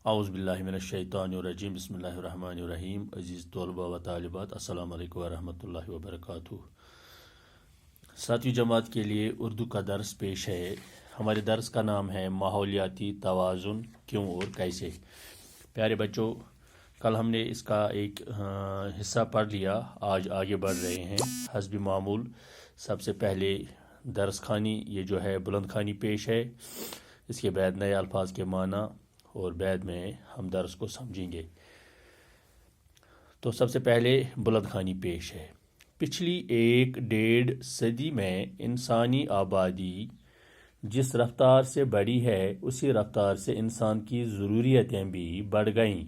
اعوذ باللہ من الشیطان الرجیم بسم اللہ الرحمن الرحیم عزیز طلباء و طالبات السلام علیکم ورحمۃ اللہ وبرکاتہ۔ 7ویں جماعت کے لیے اردو کا درس پیش ہے۔ ہمارے درس کا نام ہے ماحولیاتی توازن کیوں اور کیسے۔ پیارے بچوں، کل ہم نے اس کا ایک حصہ پڑھ لیا، آج آگے بڑھ رہے ہیں حسب معمول۔ سب سے پہلے درس خوانی یہ جو ہے بلند خوانی پیش ہے، اس کے بعد نئے الفاظ کے معنی اور بعد میں ہم درس کو سمجھیں گے۔ تو سب سے پہلے بلند خوانی پیش ہے۔ پچھلی 1.5 صدی میں انسانی آبادی جس رفتار سے بڑھی ہے اسی رفتار سے انسان کی ضروریتیں بھی بڑھ گئیں۔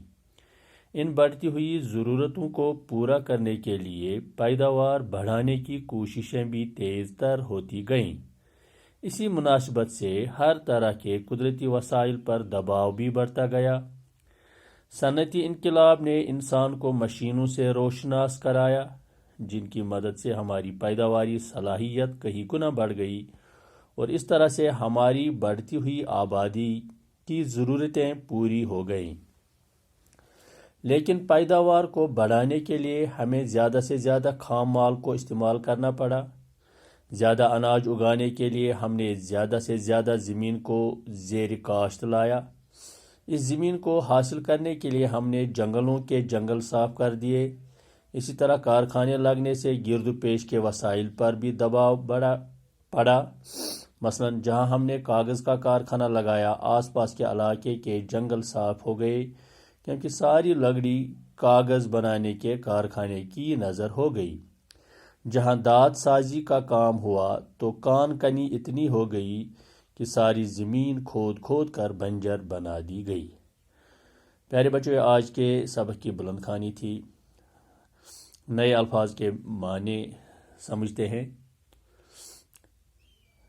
ان بڑھتی ہوئی ضرورتوں کو پورا کرنے کے لیے پیداوار بڑھانے کی کوششیں بھی تیز تر ہوتی گئیں۔ اسی مناسبت سے ہر طرح کے قدرتی وسائل پر دباؤ بھی بڑھتا گیا۔ صنعتی انقلاب نے انسان کو مشینوں سے روشناس کرایا، جن کی مدد سے ہماری پیداواری صلاحیت کئی گنا بڑھ گئی اور اس طرح سے ہماری بڑھتی ہوئی آبادی کی ضرورتیں پوری ہو گئیں۔ لیکن پیداوار کو بڑھانے کے لیے ہمیں زیادہ سے زیادہ خام مال کو استعمال کرنا پڑا۔ زیادہ اناج اگانے کے لیے ہم نے زیادہ سے زیادہ زمین کو زیر کاشت لایا۔ اس زمین کو حاصل کرنے کے لیے ہم نے جنگلوں کے جنگل صاف کر دیے۔ اسی طرح کارخانے لگنے سے گرد و پیش کے وسائل پر بھی دباؤ پڑا۔ مثلا جہاں ہم نے کاغذ کا کارخانہ لگایا، آس پاس کے علاقے کے جنگل صاف ہو گئے، کیونکہ ساری لکڑی کاغذ بنانے کے کارخانے کی نظر ہو گئی۔ جہاں دات سازی کا کام ہوا تو کان کنی اتنی ہو گئی کہ ساری زمین کھود کھود کر بنجر بنا دی گئی۔ پیارے بچوں، آج کے سبق کی بلند خوانی تھی۔ نئے الفاظ کے معنی سمجھتے ہیں۔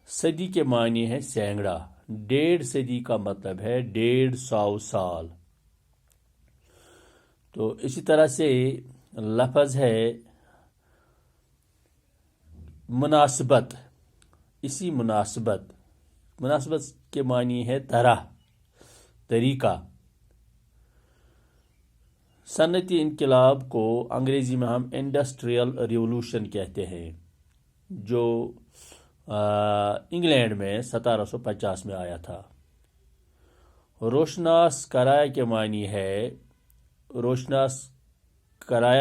صدی کے معنی ہے سینگڑا۔ 1.5 صدی کا مطلب ہے 150 سال۔ تو اسی طرح سے لفظ ہے مناسبت۔ اسی مناسبت کے معنی ہے طریقہ۔ صنعتی انقلاب کو انگریزی میں ہم انڈسٹریل ریولوشن کہتے ہیں، جو انگلینڈ میں 1750 میں آیا تھا۔ روشناس کرایا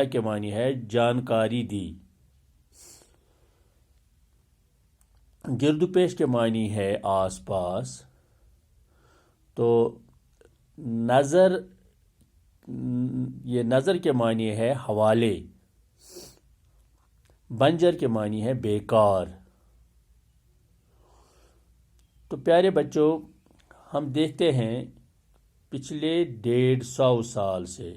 کے معنی ہے جانکاری دی۔ گرد و پیش کے معنی ہے آس پاس۔ تو نظر کے معنی ہے حوالے۔ بنجر کے معنی ہے بیکار۔ تو پیارے بچوں، ہم دیکھتے ہیں پچھلے 150 سال سے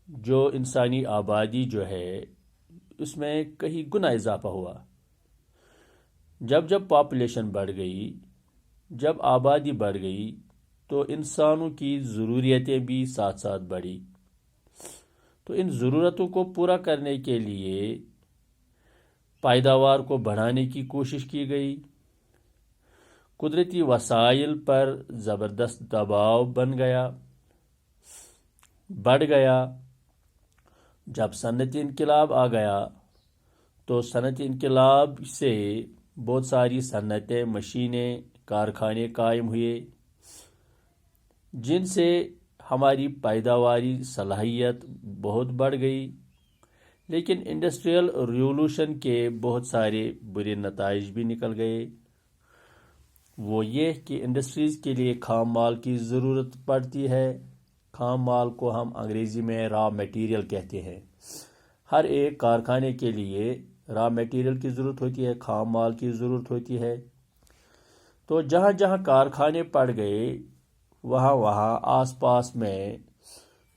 جو انسانی آبادی جو ہے اس میں کئی گنا اضافہ ہوا۔ جب پاپولیشن بڑھ گئی، جب آبادی بڑھ گئی تو انسانوں کی ضروریتیں بھی ساتھ ساتھ بڑھی۔ تو ان ضرورتوں کو پورا کرنے کے لیے پیداوار کو بڑھانے کی کوشش کی گئی۔ قدرتی وسائل پر زبردست دباؤ بڑھ گیا۔ جب صنعتی انقلاب آ گیا تو صنعتی انقلاب سے بہت ساری صنعتیں، مشینیں، کارخانے قائم ہوئے، جن سے ہماری پیداواری صلاحیت بہت بڑھ گئی۔ لیکن انڈسٹریل ریولوشن کے بہت سارے برے نتائج بھی نکل گئے۔ وہ یہ کہ انڈسٹریز کے لیے خام مال کی ضرورت پڑتی ہے۔ خام مال کو ہم انگریزی میں را میٹیریل کہتے ہیں۔ ہر ایک کارخانے کے لیے را میٹیریل کی ضرورت ہوتی ہے، خام مال کی ضرورت ہوتی ہے۔ تو جہاں جہاں کارخانے پڑ گئے، وہاں آس پاس میں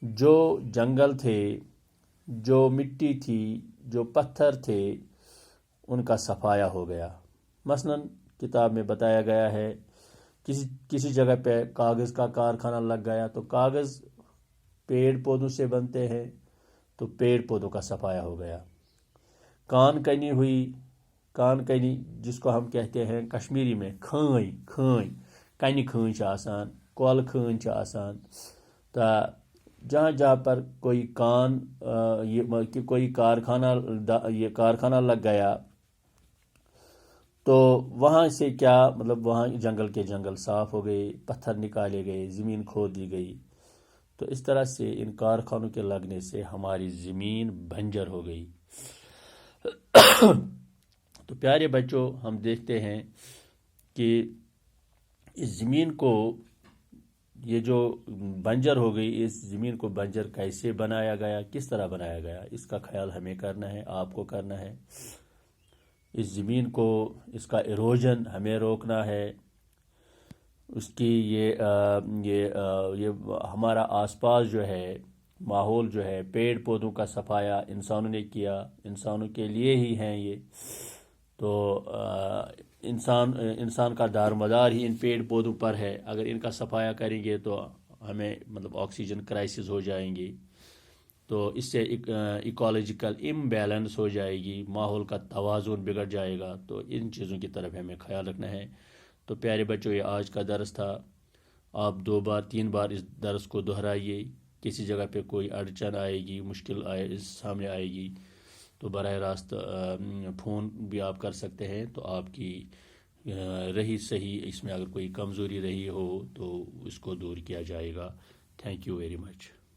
جو جنگل تھے، جو مٹی تھی، جو پتھر تھے، ان کا صفایا ہو گیا۔ مثلا کتاب میں بتایا گیا ہے کسی جگہ پہ کاغذ کا کارخانہ لگ گیا تو کاغذ پیڑ پودوں سے بنتے ہیں، تو پیڑ پودوں کا صفایا ہو گیا۔ کان کنی ہوئی، کان کنی جس کو ہم کہتے ہیں کشمیری میں کھائیں، کنہِ کھٲنۍ آسان کۄل کھٲنۍ تو جہاں جہاں پر کوئی کوئی کارخانہ لگ گیا تو وہاں سے کیا مطلب وہاں جنگل کے جنگل صاف ہو گئے، پتھر نکالے گئے، زمین کھود دی گئی. تو اس طرح سے ان کارخانوں کے لگنے سے ہماری زمین بنجر ہو گئی. تو پیارے بچوں، ہم دیکھتے ہیں کہ اس زمین کو یہ جو بنجر ہو گئی، اس زمین کو بنجر کیسے بنایا گیا، کس طرح بنایا گیا، اس کا خیال ہمیں کرنا ہے، آپ کو کرنا ہے. اس زمین کو، اس کا ایروجن ہمیں روکنا ہے. اس کی یہ ہمارا آس پاس جو ہے ماحول جو ہے، پیڑ پودوں کا صفایا انسانوں نے کیا، انسانوں کے لیے ہی ہیں یہ. تو انسان کا دار مدار ہی ان پیڑ پودوں پر ہے. اگر ان کا صفایا کریں گے تو ہمیں مطلب آکسیجن کرائسس ہو جائیں گی، تو اس سے ایکولوجیکل امبیلنس ہو جائے گی، ماحول کا توازن بگڑ جائے گا. تو ان چیزوں کی طرف ہمیں خیال رکھنا ہے. تو پیارے بچوں، یہ آج کا درس تھا. آپ 2 بار 3 بار اس درس کو دہرائیے. کسی جگہ پہ کوئی اڑچن آئے گی، مشکل سامنے آئے گی تو براہ راست فون بھی آپ کر سکتے ہیں. تو آپ کی رہی صحیح اس میں اگر کوئی کمزوری رہی ہو تو اس کو دور کیا جائے گا. Thank you very much.